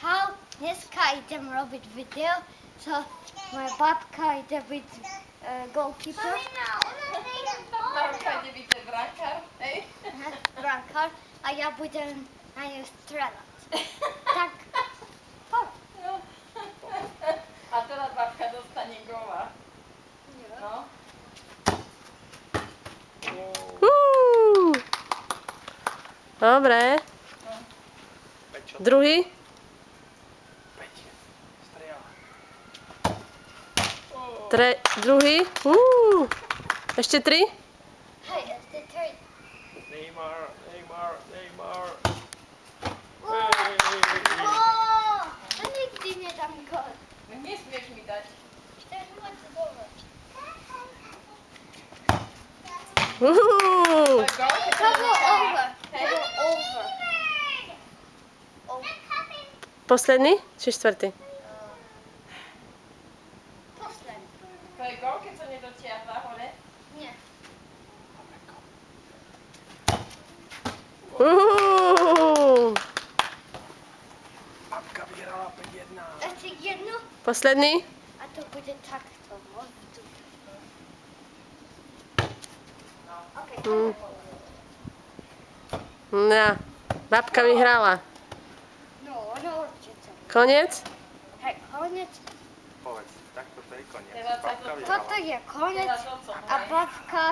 Čau, dneska idem robiť video, co moja babka ide byť goalkeeper. Babka ide byť brankár, hej? Brankár a ja budem na ňu strelať. Tak, poď. A teraz babka dostane góla. No. Dobre. Druhý. Druhý. Ešte tri. Hej, ešte tri. Neymar. A nikdy nedám gól. Nesmieš mi dať. To je moc dobré. To bolo over. Posledný či štvrtý? Posledný. To je gól, keď sa nedotiahla hore? Nie. Babka vyhrala 5-1. Ešte jednu Posledný? a to bude takto. No, babka vyhrala. No určite. Koniec? Hej, koniec. Povedz, tak toto je koniec. Teraz sa Babka to- vyhrala. Toto je koniec Teraz otcom, a hej? babka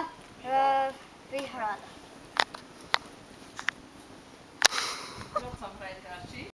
vyhrala. Čo som hraje ďalší?